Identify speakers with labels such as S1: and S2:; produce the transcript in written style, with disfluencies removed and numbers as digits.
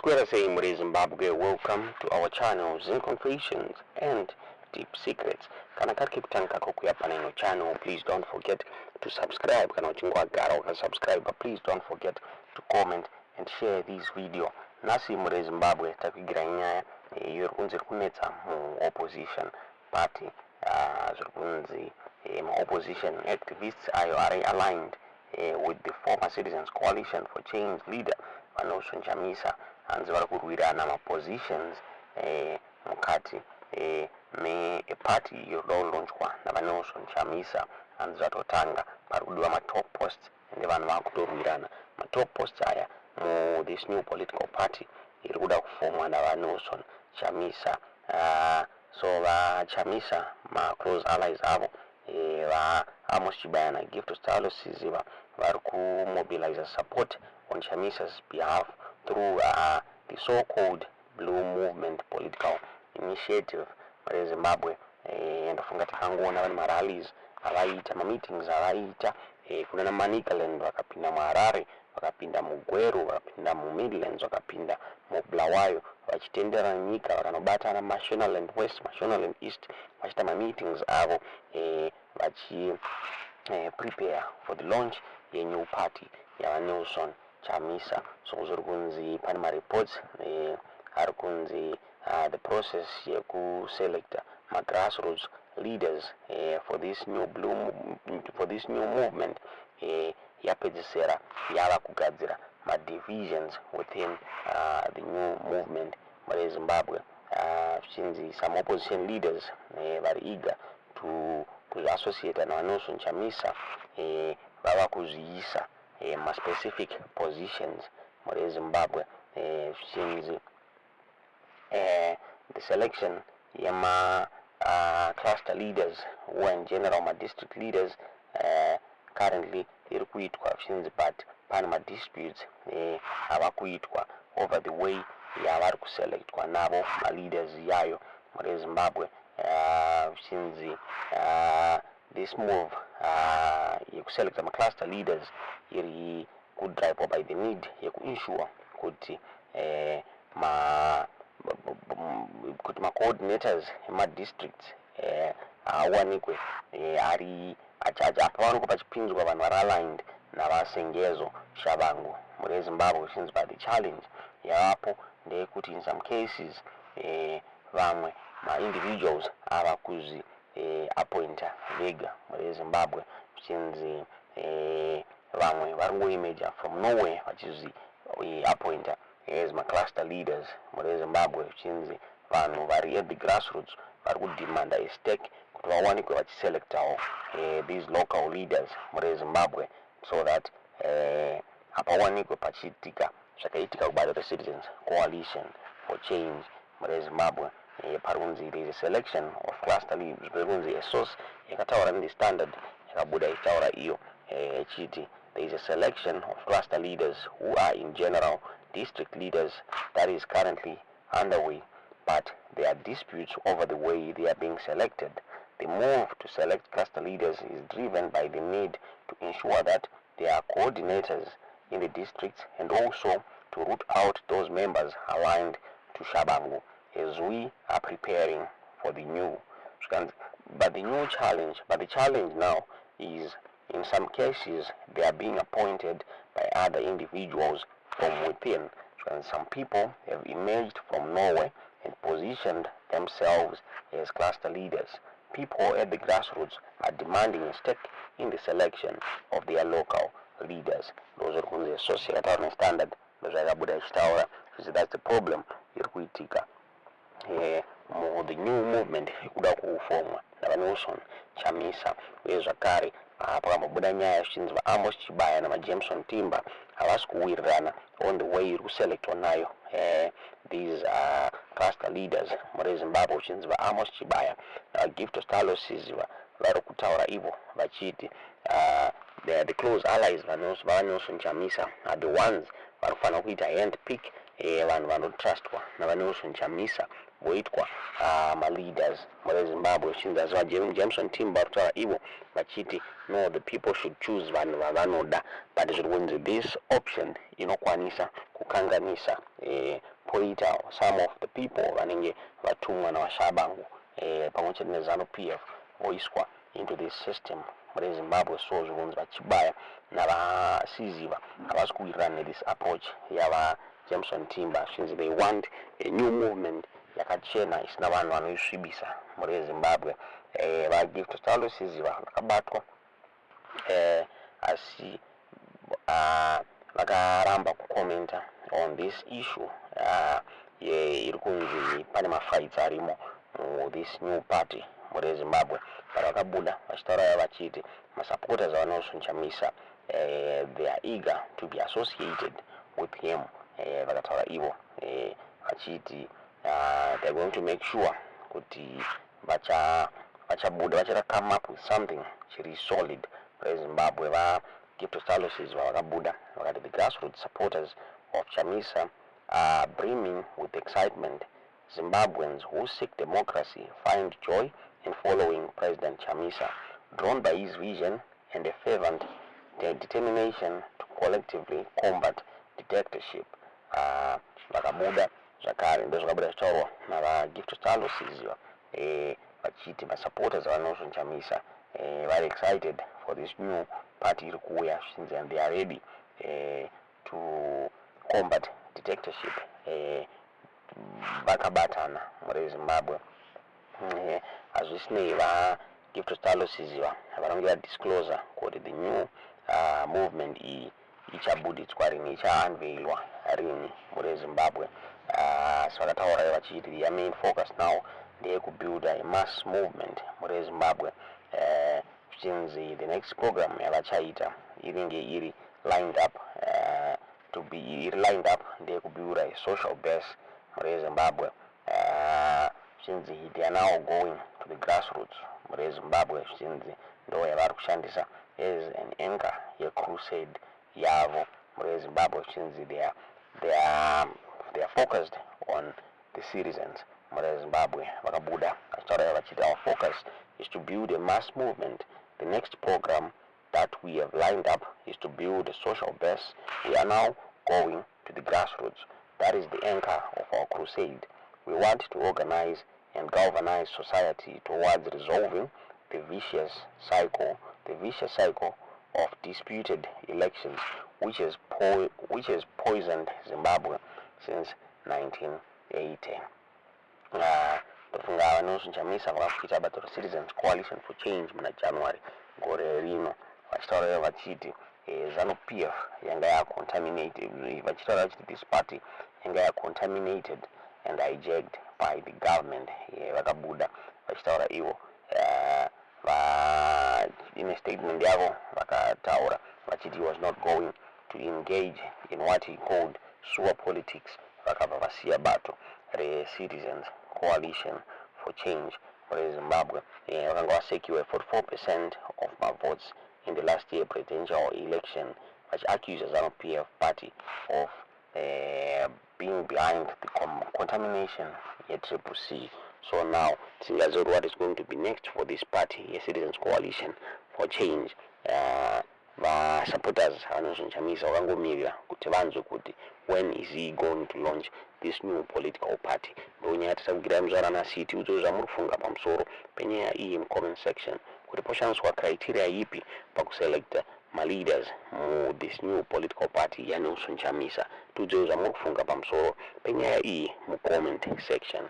S1: Masquerade saying what is Zimbabwe, welcome to our channel Zen Confessions and Deep Secrets. Kana kati kutanka kukuyapa na ino channel, please don't forget to subscribe. Kana uchingwa gara waka subscribe, but please don't forget to comment and share this video. Nasi muri Zimbabwe takigira inyaya yurikunzi kunetsa mu opposition party, zurikunzi opposition activists are aligned with the former Citizens Coalition for Change leader Vanhu Chamisa and Vavakurwirana MaPositions mukati me a party yolonchwa na Vanhu Chamisa and Zatotanga parudiwa MaTop posts and Vanhu Vavakurwirana MaTop posts aya mu this new political party irikuda kufomwa na Vanhu Chamisa. So Chamisa ma close allies avo Chibaya Gift Stalo Siziva Varku mobilize support on Chamisa's behalf through the so-called Blue Movement political initiative in Zimbabwe. And fungatikangona vani marallies avaita meetings avaita kuna Manicaland vakapinda Harare, vakapinda Mugweru, vakapinda mu Midlands, vakapinda mu Bulawayo vachitendera nyika vakanobatana Mashonaland West, Mashonaland East vachita meetings avo vachi prepare for the launch a new party ya Vanhu Chamisa. So zurikunzi pani ma reports arikunzi the process yeku select ma grassroots leaders for this new movement yapedzisera yava kugadzira ma divisions within the new movement muri Zimbabwe. Some opposition leaders vari eager to associate na Vanhu Chamisa vava kuzviisa ma specific positions muri Zimbabwe. Since the selection yama cluster leaders who are in general ma district leaders currently iri kuitwa since but pane ma disputes ava kuitwa over the way yavari kuselectwa navo ma leaders yayo muri Zimbabwe. Since this move yeku-select ma cluster leaders iri kudrive by the need yeku-ensure kuti ma coordinators ma districts awanikwe ari apawanikwe pachipinzwa vanhu vari aligned navasengezo shavangu muri Zimbabwe. Since by the challenge yavapo ndeyekuti in some cases vamwe ma individuals ava kuzi appointa vega muri Zimbabwe. Since vamwe varingoimeja from nowhere vachizi appointa as ma cluster leaders muri Zimbabwe. Since vanhu vari at the grassroots vari kudemanda a stake kuti vawanikwe vachiselectawo these local leaders muri Zimbabwe, so that apawanikwe pachiitika zvakaitika kubata the Citizens Coalition for Change muri Zimbabwe. Parunzi there is a selection of cluster leaders. Parunzi a source yakataura in the Standard yakabuda itaura iyo chiti there is a selection of cluster leaders who are in general district leaders that is currently underway, but there are disputes over the way they are being selected. The move to select cluster leaders is driven by the need to ensure that there are coordinators in the districts and also to root out those members aligned to Shabangu as we are preparing for the new. But the challenge now is in some cases they are being appointed by other individuals from within. And some people have emerged from nowhere and positioned themselves as cluster leaders. People at the grassroots are demanding a stake in the selection of their local leaders. Those are who associate on Standard. That's the problem. The new movement kuda kufomwa na Vanhu Chamisa wezvakare pakabuda nyaya zvinzi Chibaya na Jameson Timber havasi kuwirirana on the way iri kuselectwa nayo these cluster leaders muri Zimbabwe. Zvinzi Chibaya na Gift Siziva vari kutaura ivo vachiti the close allies Vanhu Chamisa are the ones vanofanira kuita hand pick vanhu vanotrustwa na Vanhu Chamisa voitwa ma leaders muri Zimbabwe. Zvinzi Jameson Timber kutaura ivo vachiti no, the people should choose vanhu vavanoda, but zvikunzi this option inokwanisa kukanganisa poita some of the people vanenge vatumwa navashabangu pamwechete neZANU-PF voiswa into this system mune Zimbabwe. So zvikunzi vachibaya navasiziva havasi kuwirirana nethis approach yava Jameson Timber. Zvinzi they want a new movement yakachena isina vanhu vanoisvibisa mune Zimbabwe. VaGift Talosiziva vakabatwa asi vakaramba kukomenta on this issue iri kunzi pane mafights arimo this new party mune Zimbabwe. Vakabuda vachitaura vachiti masupporters aNelson Chamisa they are eager to be associated with him. Vakataura ivo vachiti they're going to make sure kuti vachabuda vachada come up with something chiri solid mune Zimbabwe. VaGift Talosiziva vakabuda vakati the grassroots supporters of Chamisa are brimming with excitement. Zimbabweans who seek democracy find joy in following President Chamisa, drawn by his vision and a fervent determination to collectively combat dictatorship. Vakabuda zvakare ndozvakabuda zvitaurwa navaGift Talosiziva vachiti supporters aNelson Chamisa very excited for this new party iri kuuya and they are ready to combat dictatorship. Vakabatana mune Zimbabwe. Hazvisinei vaGift Talosiziva vanenge vadiscloser kuti the new movement iyi ichabuditswa rini, ichaunveilwa rini mune Zimbabwe. Asi vakataura vachiti their main focus now ndeyekubuild a mass movement mune Zimbabwe. Zvichinzi the next program yavachaita inenge iri lined up ndeyekubuild a social base mune Zimbabwe. Zvichinzi they are now going to the grassroots mune Zimbabwe. Zvichinzi ndo yavari kushandisa as an anchor yecrusade yavo mune Zimbabwe. Zvichinzi they are focused on the citizens mune Zimbabwe. Vakabuda vachitaura vachiti our focus is to build a mass movement. The next program that we have lined up is to build a social base. We are now going to the grassroots. That is the anchor of our crusade. We want to organize and galvanize society towards resolving the vicious cycle of disputed elections which has poisoned Zimbabwe since 1980. Tofunga Nelson Chamisa vakafuita bato Citizens Coalition for Change muna January gore rino vachitaura vachiti ZANU-PF yanga yacontaminated. Vachitaura vachiti this party yanga yacontaminated and hijacked by the government. Vakabuda vachitaura ivo in a statement yavo vakataura vachiti he was not going to engage in what he called sewer politics. Vakabva vasiya bato Citizens Coalition for Change mune Zimbabwe. Vakanga vasekiwa 44% of my votes in the last year presidential election, which accused the ZANU-PF party of being behind the contamination at Triple C. So now, singazi what is going to be next for this party, a Citizens Coalition for Change. Supporters aNelson Chamisa vakangomirira kuti vanzwe kuti when is he going to launch this new political party. Ndonyaya tisakugira muzvarana city udzo zvamuri kufunga pamusoro penyaya iyi mucomment section kuti poshandiswa criteria ipi pakuselecta maleaders mu this new political party yaNelson Chamisa. Tudzo zvamuri kufunga pamusoro penyaya iyi mucomment section.